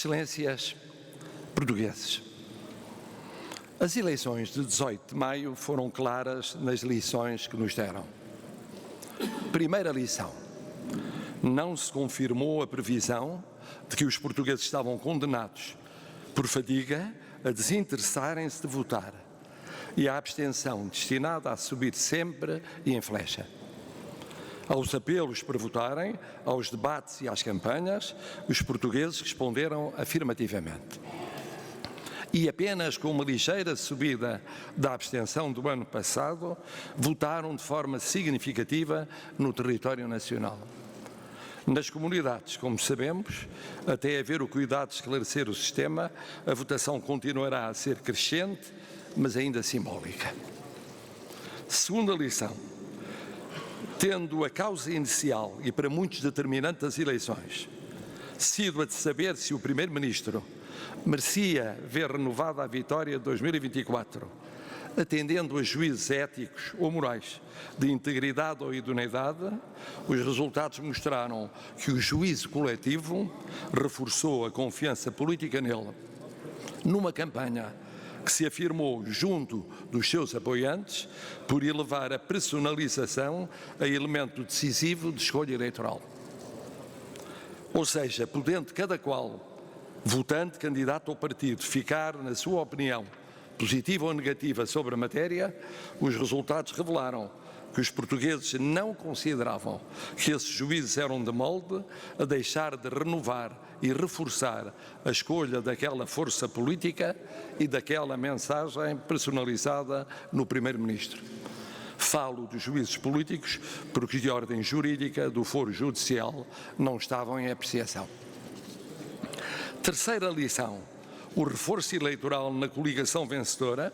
Excelências portugueses, as eleições de 18 de maio foram claras nas lições que nos deram. Primeira lição: não se confirmou a previsão de que os portugueses estavam condenados por fadiga a desinteressarem-se de votar e a abstenção destinada a subir sempre e em flecha. Aos apelos para votarem, aos debates e às campanhas, os portugueses responderam afirmativamente. E apenas com uma ligeira subida da abstenção do ano passado, votaram de forma significativa no território nacional. Nas comunidades, como sabemos, até haver o cuidado de esclarecer o sistema, a votação continuará a ser crescente, mas ainda simbólica. Segunda lição: tendo a causa inicial e para muitos determinante das eleições sido a de saber se o Primeiro-Ministro merecia ver renovada a vitória de 2024, atendendo a juízes éticos ou morais de integridade ou idoneidade, os resultados mostraram que o juízo coletivo reforçou a confiança política nele, numa campanha que se afirmou junto dos seus apoiantes por elevar a personalização a elemento decisivo de escolha eleitoral. Ou seja, podendo cada qual, votante, candidato ou partido, ficar, na sua opinião, positiva ou negativa sobre a matéria, os resultados revelaram que os portugueses não consideravam que esses juízes eram de molde a deixar de renovar e reforçar a escolha daquela força política e daquela mensagem personalizada no Primeiro-Ministro. Falo dos juízes políticos porque de ordem jurídica do foro judicial não estavam em apreciação. Terceira lição: o reforço eleitoral na coligação vencedora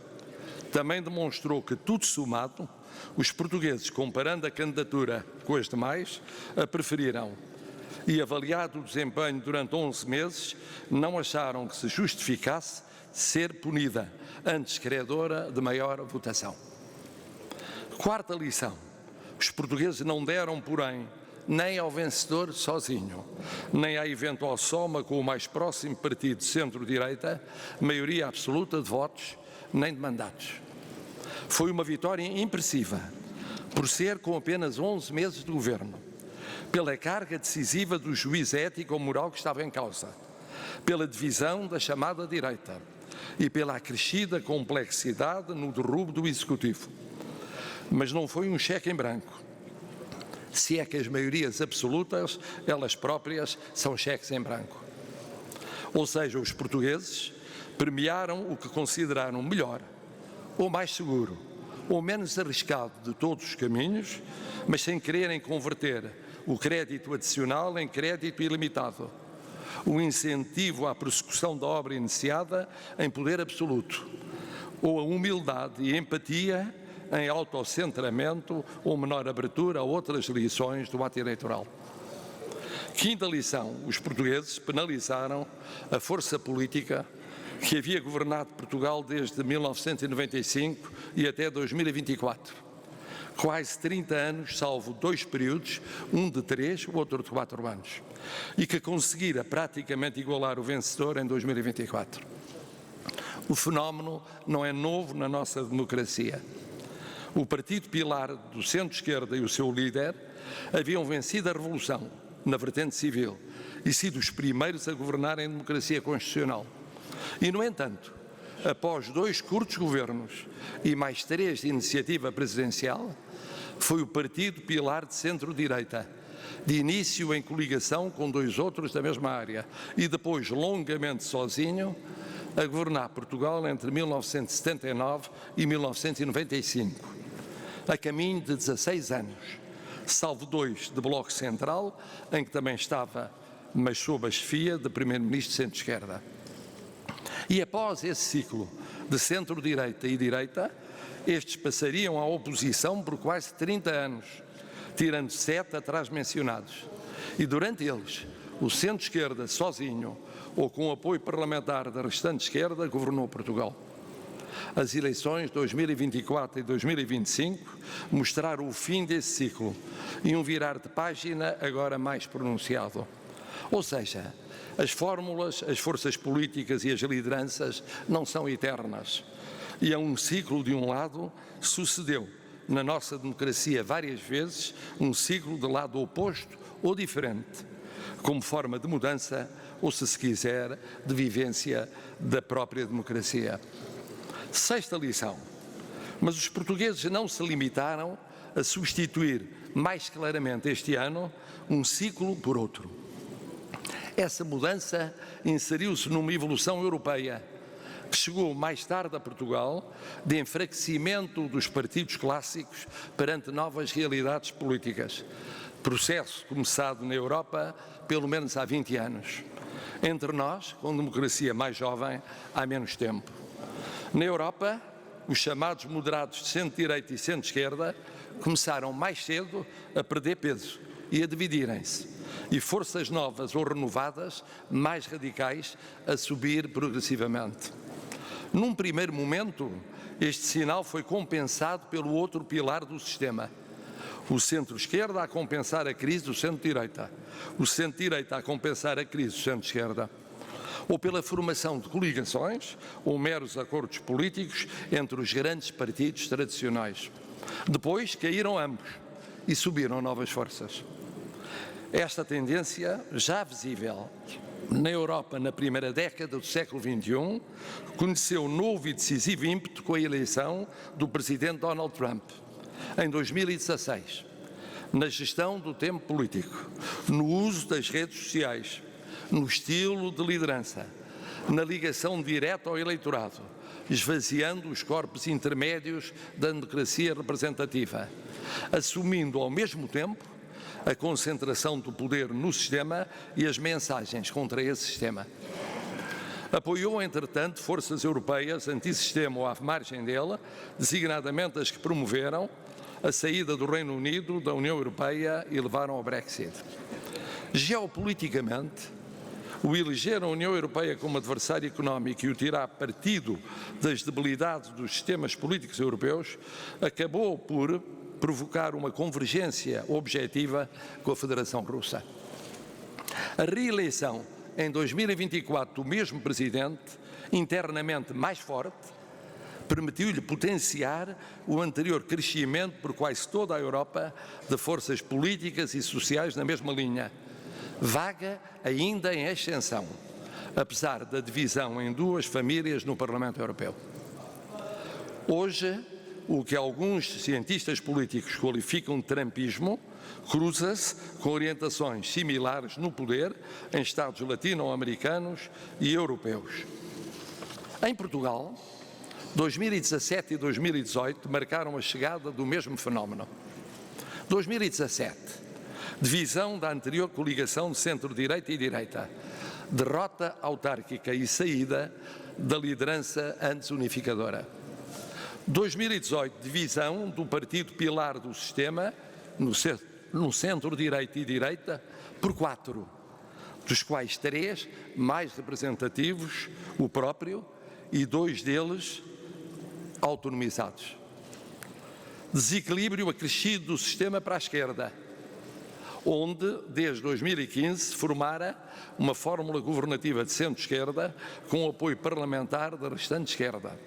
também demonstrou que, tudo somado, os portugueses, comparando a candidatura com as demais, a preferiram e, avaliado o desempenho durante 11 meses, não acharam que se justificasse ser punida, antes credora de maior votação. Quarta lição: os portugueses não deram, porém, nem ao vencedor sozinho, nem à eventual soma com o mais próximo partido de centro-direita, maioria absoluta de votos, nem de mandatos. Foi uma vitória impressiva, por ser com apenas 11 meses de governo, pela carga decisiva do juízo ético ou moral que estava em causa, pela divisão da chamada direita e pela acrescida complexidade no derrubo do Executivo. Mas não foi um cheque em branco, se é que as maiorias absolutas, elas próprias, são cheques em branco. Ou seja, os portugueses premiaram o que consideraram melhor, ou mais seguro, ou menos arriscado de todos os caminhos, mas sem quererem converter o crédito adicional em crédito ilimitado, o incentivo à prossecução da obra iniciada em poder absoluto, ou a humildade e empatia em autocentramento ou menor abertura a outras lições do ato eleitoral. Quinta lição: os portugueses penalizaram a força política que havia governado Portugal desde 1995 e até 2024. Quase 30 anos, salvo 2 períodos, um de 3, o outro de 4 anos, e que conseguira praticamente igualar o vencedor em 2024. O fenómeno não é novo na nossa democracia. O partido pilar do centro-esquerda e o seu líder haviam vencido a revolução na vertente civil e sido os primeiros a governar em democracia constitucional. E, no entanto, após 2 curtos governos e mais 3 de iniciativa presidencial, foi o partido pilar de centro-direita, de início em coligação com 2 outros da mesma área e depois longamente sozinho, a governar Portugal entre 1979 e 1995, a caminho de 16 anos, salvo 2 de Bloco Central, em que também estava, mas sob a chefia de Primeiro-Ministro de centro-esquerda. E após esse ciclo de centro-direita e direita, estes passariam à oposição por quase 30 anos, tirando 7 atrás mencionados. E durante eles, o centro-esquerda sozinho ou com apoio parlamentar da restante esquerda governou Portugal. As eleições de 2024 e 2025 mostraram o fim desse ciclo e um virar de página agora mais pronunciado. Ou seja, as fórmulas, as forças políticas e as lideranças não são eternas. E a um ciclo de um lado sucedeu na nossa democracia várias vezes um ciclo de lado oposto ou diferente, como forma de mudança ou, se quiser, de vivência da própria democracia. Sexta lição. Mas os portugueses não se limitaram a substituir mais claramente este ano um ciclo por outro. Essa mudança inseriu-se numa evolução europeia que chegou mais tarde a Portugal, de enfraquecimento dos partidos clássicos perante novas realidades políticas. Processo começado na Europa pelo menos há 20 anos. Entre nós, com democracia mais jovem, há menos tempo. Na Europa, os chamados moderados de centro-direita e centro-esquerda começaram mais cedo a perder peso e a dividirem-se, e forças novas ou renovadas, mais radicais, a subir progressivamente. Num primeiro momento, este sinal foi compensado pelo outro pilar do sistema. O centro-esquerda a compensar a crise do centro-direita, o centro-direita a compensar a crise do centro-esquerda, ou pela formação de coligações ou meros acordos políticos entre os grandes partidos tradicionais. Depois caíram ambos e subiram novas forças. Esta tendência, já visível na Europa na primeira década do século XXI, conheceu novo e decisivo ímpeto com a eleição do presidente Donald Trump, em 2016, na gestão do tempo político, no uso das redes sociais, no estilo de liderança, na ligação direta ao eleitorado, esvaziando os corpos intermédios da democracia representativa, assumindo ao mesmo tempo a concentração do poder no sistema e as mensagens contra esse sistema. Apoiou, entretanto, forças europeias antissistema ou à margem dela, designadamente as que promoveram a saída do Reino Unido da União Europeia e levaram ao Brexit. Geopoliticamente, o eleger a União Europeia como adversário económico e o tirar partido das debilidades dos sistemas políticos europeus acabou por provocar uma convergência objetiva com a Federação Russa. A reeleição em 2024 do mesmo presidente, internamente mais forte, permitiu-lhe potenciar o anterior crescimento por quase toda a Europa de forças políticas e sociais na mesma linha, vaga ainda em ascensão, apesar da divisão em duas famílias no Parlamento Europeu. Hoje, o que alguns cientistas políticos qualificam de trumpismo cruza-se com orientações similares no poder em Estados latino-americanos e europeus. Em Portugal, 2017 e 2018 marcaram a chegada do mesmo fenómeno. 2017, divisão da anterior coligação de centro-direita e direita, derrota autárquica e saída da liderança antes unificadora. 2018, divisão do partido pilar do sistema, no centro-direita e direita, por 4, dos quais 3 mais representativos, o próprio, e 2 deles autonomizados. Desequilíbrio acrescido do sistema para a esquerda, onde, desde 2015, se formara uma fórmula governativa de centro-esquerda com apoio parlamentar da restante esquerda.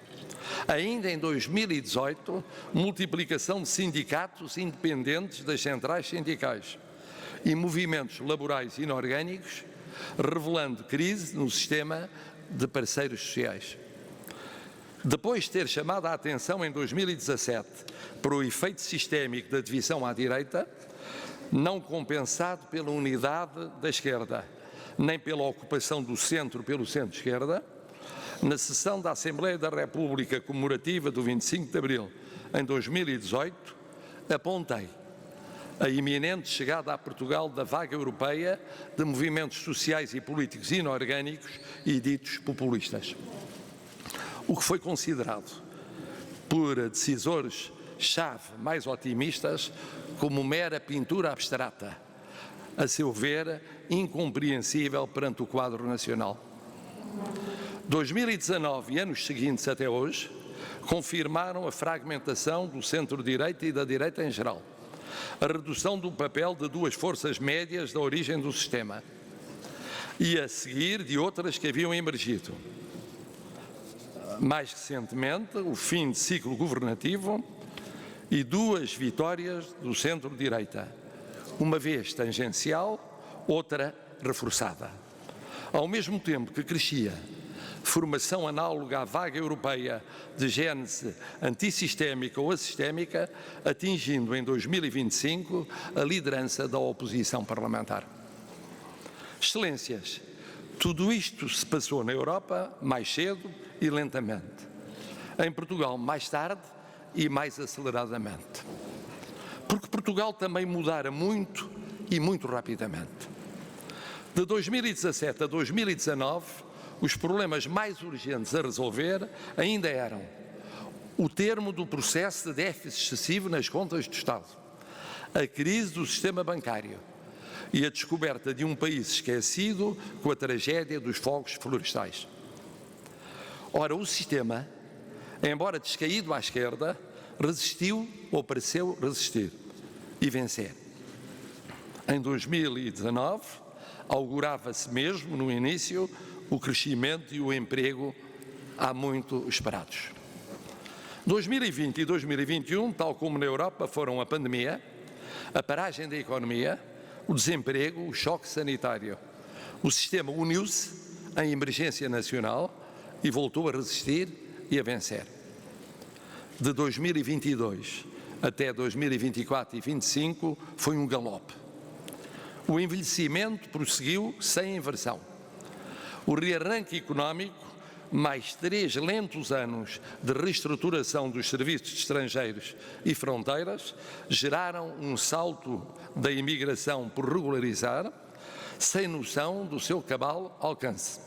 Ainda em 2018, multiplicação de sindicatos independentes das centrais sindicais e movimentos laborais inorgânicos, revelando crise no sistema de parceiros sociais. Depois de ter chamado a atenção em 2017 para o efeito sistémico da divisão à direita, não compensado pela unidade da esquerda, nem pela ocupação do centro pelo centro-esquerda, na sessão da Assembleia da República comemorativa do 25 de Abril, em 2018, apontei a iminente chegada a Portugal da vaga europeia de movimentos sociais e políticos inorgânicos e ditos populistas. O que foi considerado por decisores-chave mais otimistas como mera pintura abstrata, a seu ver, incompreensível perante o quadro nacional. 2019 e anos seguintes até hoje confirmaram a fragmentação do centro-direita e da direita em geral, a redução do papel de duas forças médias da origem do sistema, e a seguir de outras que haviam emergido. Mais recentemente, o fim de ciclo governativo e 2 vitórias do centro-direita, uma vez tangencial, outra reforçada. Ao mesmo tempo que crescia formação análoga à vaga europeia de gênese antissistémica ou assistémica, atingindo em 2025 a liderança da oposição parlamentar. Excelências, tudo isto se passou na Europa mais cedo e lentamente. Em Portugal mais tarde e mais aceleradamente. Porque Portugal também mudara muito e muito rapidamente. De 2017 a 2019, os problemas mais urgentes a resolver ainda eram o termo do processo de déficit excessivo nas contas do Estado, a crise do sistema bancário e a descoberta de um país esquecido com a tragédia dos fogos florestais. Ora, o sistema, embora descaído à esquerda, resistiu ou pareceu resistir e vencer. Em 2019, augurava-se mesmo, no início, o crescimento e o emprego há muito esperados. 2020 e 2021, tal como na Europa, foram a pandemia, a paragem da economia, o desemprego, o choque sanitário. O sistema uniu-se em emergência nacional e voltou a resistir e a vencer. De 2022 até 2024 e 2025 foi um galope. O envelhecimento prosseguiu sem inversão. O rearranque económico, mais 3 lentos anos de reestruturação dos serviços estrangeiros e fronteiras, geraram um salto da imigração por regularizar, sem noção do seu cabal alcance.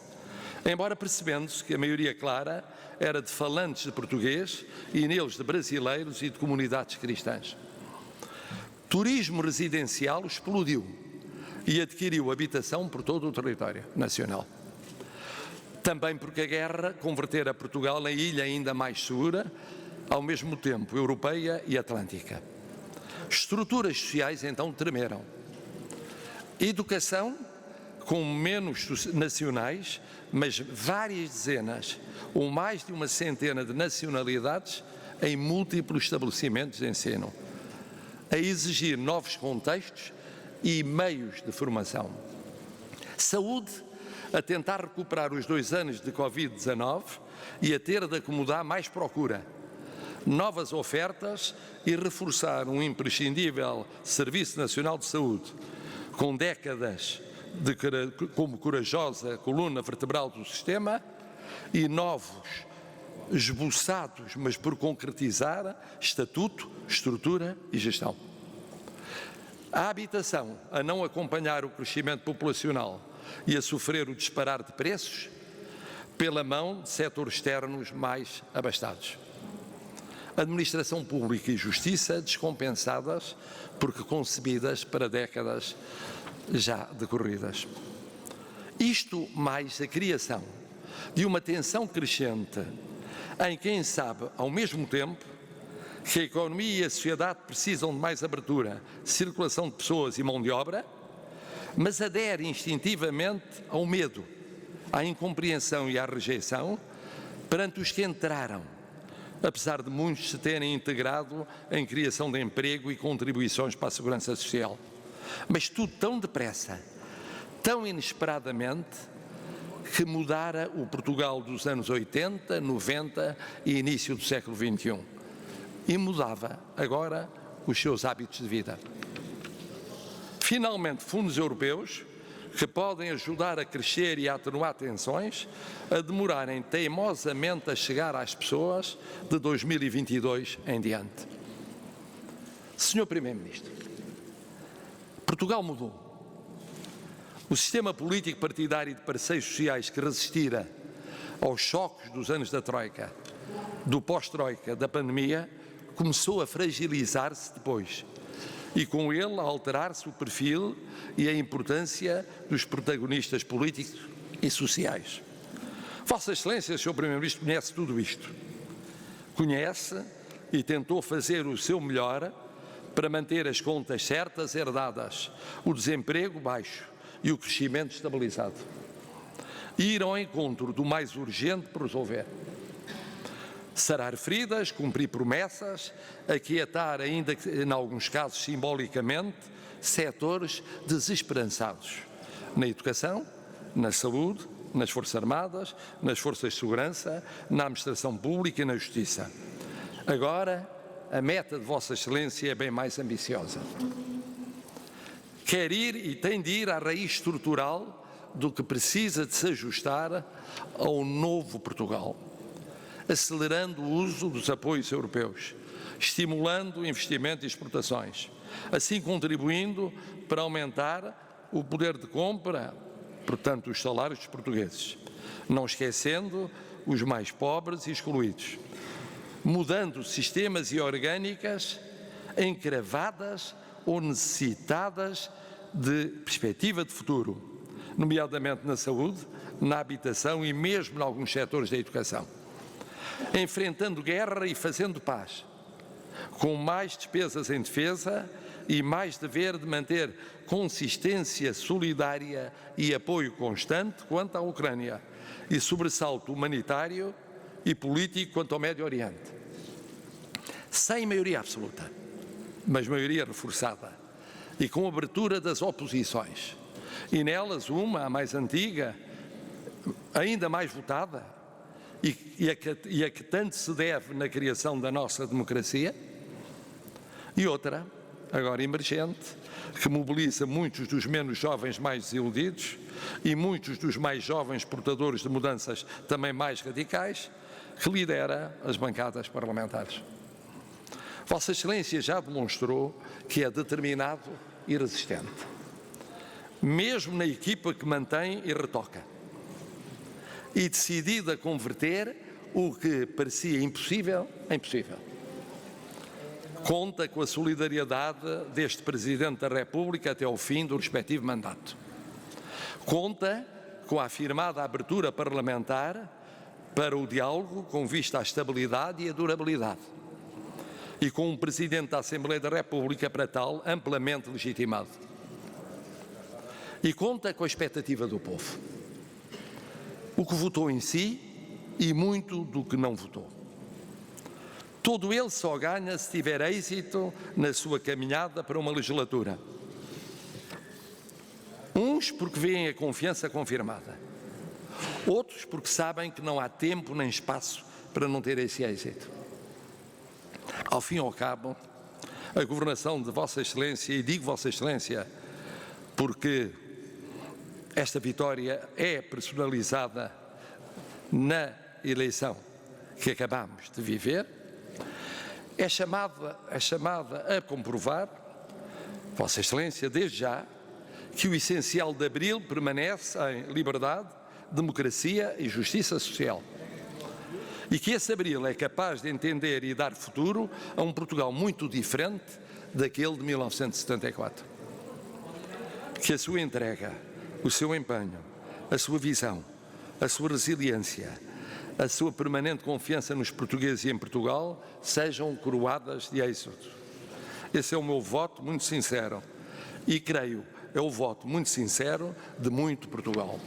Embora percebendo-se que a maioria clara era de falantes de português e neles de brasileiros e de comunidades cristãs. Turismo residencial explodiu e adquiriu habitação por todo o território nacional. Também porque a guerra convertera Portugal em ilha ainda mais segura, ao mesmo tempo europeia e atlântica. Estruturas sociais então tremeram. Educação, com menos nacionais, mas várias dezenas ou mais de uma centena de nacionalidades em múltiplos estabelecimentos de ensino, a exigir novos contextos e meios de formação. Saúde, a tentar recuperar os 2 anos de Covid-19 e a ter de acomodar mais procura, novas ofertas e reforçar um imprescindível Serviço Nacional de Saúde, com décadas como corajosa coluna vertebral do sistema e novos, esboçados, mas por concretizar, estatuto, estrutura e gestão. A habitação, a não acompanhar o crescimento populacional e a sofrer o disparar de preços pela mão de setores externos mais abastados. Administração pública e justiça descompensadas porque concebidas para décadas já decorridas. Isto mais a criação de uma tensão crescente em quem sabe, ao mesmo tempo, que a economia e a sociedade precisam de mais abertura, circulação de pessoas e mão de obra, mas adere instintivamente ao medo, à incompreensão e à rejeição perante os que entraram, apesar de muitos se terem integrado em criação de emprego e contribuições para a segurança social. Mas tudo tão depressa, tão inesperadamente, que mudara o Portugal dos anos 80, 90 e início do século XXI. E mudava agora os seus hábitos de vida. Finalmente, fundos europeus que podem ajudar a crescer e a atenuar tensões, a demorarem teimosamente a chegar às pessoas de 2022 em diante. Senhor Primeiro-Ministro, Portugal mudou. O sistema político partidário de parceiros sociais que resistira aos choques dos anos da Troika, do pós-Troika, da pandemia, começou a fragilizar-se depois e com ele a alterar-se o perfil e a importância dos protagonistas políticos e sociais. Vossa Excelência, Sr. Primeiro-Ministro, conhece tudo isto. Conhece e tentou fazer o seu melhor para manter as contas certas herdadas, o desemprego baixo e o crescimento estabilizado. Ir ao encontro do mais urgente por resolver. Sarar feridas, cumprir promessas, aquietar, ainda que em alguns casos simbolicamente, setores desesperançados na educação, na saúde, nas Forças Armadas, nas Forças de Segurança, na Administração Pública e na Justiça. Agora, a meta de Vossa Excelência é bem mais ambiciosa. Quer ir e tem de ir à raiz estrutural do que precisa de se ajustar ao novo Portugal, acelerando o uso dos apoios europeus, estimulando o investimento e exportações, assim contribuindo para aumentar o poder de compra, portanto, os salários dos portugueses, não esquecendo os mais pobres e excluídos, mudando sistemas e orgânicas encravadas ou necessitadas de perspectiva de futuro, nomeadamente na saúde, na habitação e mesmo em alguns setores da educação. Enfrentando guerra e fazendo paz, com mais despesas em defesa e mais dever de manter consistência solidária e apoio constante quanto à Ucrânia e sobressalto humanitário e político quanto ao Médio Oriente. Sem maioria absoluta, mas maioria reforçada e com abertura das oposições. E nelas uma, a mais antiga, ainda mais votada e a que tanto se deve na criação da nossa democracia, e outra, agora emergente, que mobiliza muitos dos menos jovens mais desiludidos e muitos dos mais jovens portadores de mudanças também mais radicais, que lidera as bancadas parlamentares. Vossa Excelência já demonstrou que é determinado e resistente, mesmo na equipa que mantém e retoca, e decidido a converter o que parecia impossível em possível. Conta com a solidariedade deste Presidente da República até ao fim do respectivo mandato. Conta com a afirmada abertura parlamentar para o diálogo com vista à estabilidade e à durabilidade, e com um Presidente da Assembleia da República para tal amplamente legitimado. E conta com a expectativa do povo, o que votou em si e muito do que não votou. Todo ele só ganha se tiver êxito na sua caminhada para uma legislatura. Uns porque veem a confiança confirmada, outros porque sabem que não há tempo nem espaço para não ter esse êxito. Ao fim e ao cabo, a governação de Vossa Excelência, e digo Vossa Excelência porque esta vitória é personalizada na eleição que acabamos de viver, é chamada a comprovar, Vossa Excelência, desde já, que o essencial de Abril permanece em liberdade, democracia e justiça social. E que esse Abril é capaz de entender e dar futuro a um Portugal muito diferente daquele de 1974. Que a sua entrega, o seu empenho, a sua visão, a sua resiliência, a sua permanente confiança nos portugueses e em Portugal sejam coroadas de êxito. Esse é o meu voto muito sincero e creio, é o voto muito sincero de muito Portugal.